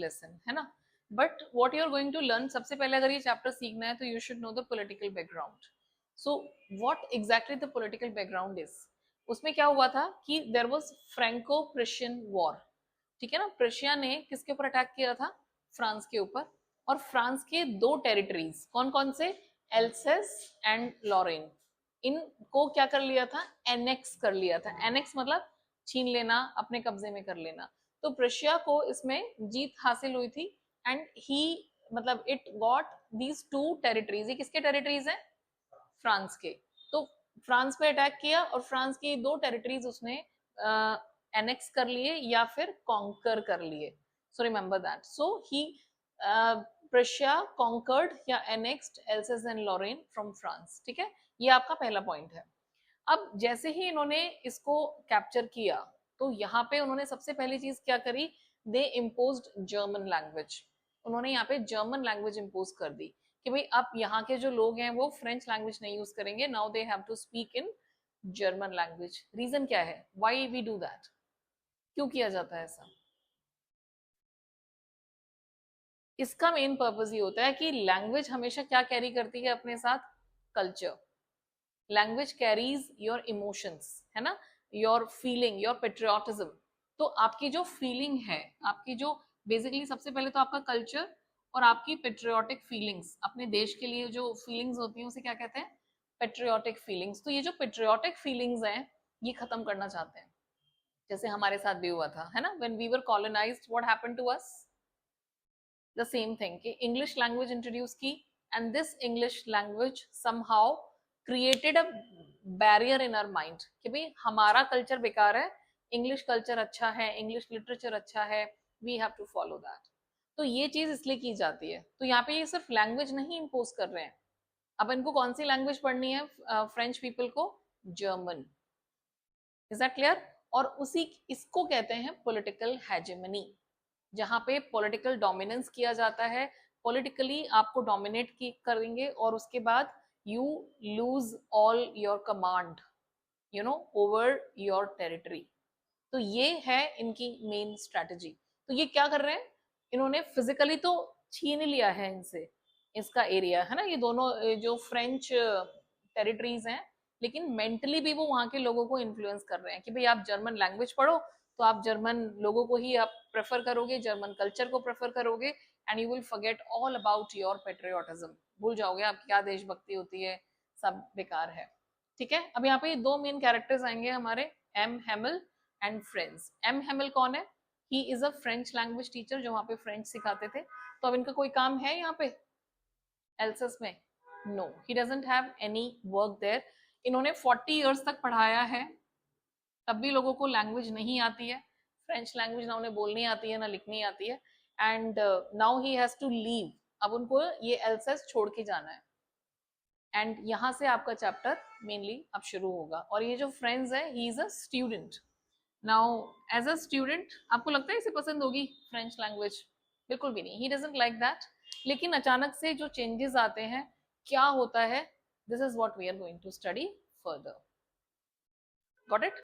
Lesson, है ना. But what you are going to learn, सबसे पहले अगर ये चैप्टर सीखना है तो you should know the political background. So what exactly the political background is. उसमें क्या हुआ था कि there was Franco Prussian war. ठीक है ना. प्रशिया ने किसके ऊपर अटैक किया था? फ्रांस के ऊपर. और फ्रांस के दो टेरिटरीज, कौन कौन से? Alsace and Lorraine. इनको क्या कर लिया था? एनेक्स कर लिया था. एनेक्स मतलब छीन लेना, अपने कब्जे में कर लेना. तो प्रशिया को इसमें जीत हासिल हुई थी. एंड ही मतलब it got these two territories. ये किसके टेरिटरीज हैं? फ्रांस के. तो फ्रांस पे अटैक किया और फ्रांस की दो टेरिटरीज उसने एनेक्स कर लिए या फिर कॉन्कर कर लिए. So remember that. So he Prussia conquered या annexed Alsace and Lorraine from France. ठीक है, ये आपका पहला पॉइंट है. अब जैसे ही इन्होंने इसको कैप्चर किया तो यहाँ पे उन्होंने सबसे पहली चीज क्या करी? दे इम्पोज्ड जर्मन लैंग्वेज. उन्होंने यहाँ पे जर्मन लैंग्वेज इम्पोज कर दी कि भाई अब यहाँ के जो लोग हैं वो फ्रेंच लैंग्वेज नहीं यूज करेंगे. Now they have to speak in German language. Reason क्या है? Why we do that? क्यों किया जाता है ऐसा? इसका मेन पर्पस ये होता है कि लैंग्वेज हमेशा क्या कैरी करती है अपने साथ? Culture. Language carries your emotions, है ना, योर फीलिंग, योर पेट्रियोटिज्म. तो आपकी जो फीलिंग है, आपकी जो बेसिकली सबसे पहले तो आपका कल्चर और आपकी पेट्रियोटिक फीलिंग्स, अपने देश के लिए जो फीलिंग्स होती हैं उसे क्या कहते हैं? Patriotic feelings. तो ये जो पेट्रियोटिक फीलिंग्स हैं ये खत्म करना चाहते हैं. जैसे हमारे साथ भी हुआ था, है ना, when we were colonised, what happened to us? The same thing कि इंग्लिश लैंग्वेज इंट्रोड्यूस की. And this English language somehow created a barrier in our mind कि भाई हमारा कल्चर बेकार है, इंग्लिश कल्चर अच्छा है, इंग्लिश लिटरेचर अच्छा है, we have to follow that. तो ये चीज इसलिए की जाती है. तो यहाँ पे ये सिर्फ लैंग्वेज नहीं इम्पोज कर रहे हैं. अब इनको कौन सी लैंग्वेज पढ़नी है फ्रेंच पीपल को? जर्मन. Is that clear? और उसी इसको कहते हैं पॉलिटिकल हेजेमनी, जहां पे पॉलिटिकल डोमिनेंस किया जाता है. पॉलिटिकली आपको डोमिनेट करेंगे और उसके बाद you lose all your command, you know, over your territory. तो ये है इनकी मेन स्ट्रेटजी. तो ये क्या कर रहे हैं? इन्होंने फिजिकली तो छीन लिया है इनसे इसका एरिया, है ना, ये दोनों जो फ्रेंच टेरिटरीज हैं, लेकिन मेंटली भी वो वहां के लोगों को इन्फ्लुएंस कर रहे हैं कि भाई आप जर्मन लैंग्वेज पढ़ो तो आप जर्मन लोगों को ही आप प्रेफर करोगे, जर्मन कल्चर को प्रेफर करोगे. And you will forget all about your patriotism. भूल जाओगे आपकी क्या देशभक्ति होती है, सब बेकार है. ठीक है. अब यहाँ पे दो मेन कैरेक्टर्स आएंगे हमारे, M Hemal and friends. M Hemal कौन है? He is a French language teacher जो वहां पे फ्रेंच सिखाते थे. तो अब इनका कोई काम है यहाँ पे एल्सस में? No, he doesn't have any work there. इन्होंने 40 इयर्स तक पढ़ाया है, तब भी लोगों को लैंग्वेज नहीं आती है. फ्रेंच लैंग्वेज ना उन्हें बोलनी आती है ना लिखनी आती है. And now he has to leave. अब उनको ये एल्सस छोड़ के जाना है. एंड यहाँ से आपका चैप्टर मेनली अब शुरू होगा. और ये जो फ्रेंड्स है, he is a student. Now as a student आपको लगता है इसे पसंद होगी फ्रेंच लैंग्वेज? बिल्कुल भी नहीं. He doesn't like that. लेकिन अचानक से जो चेंजेस आते हैं, क्या होता है, this is what we are going to study further. Got it?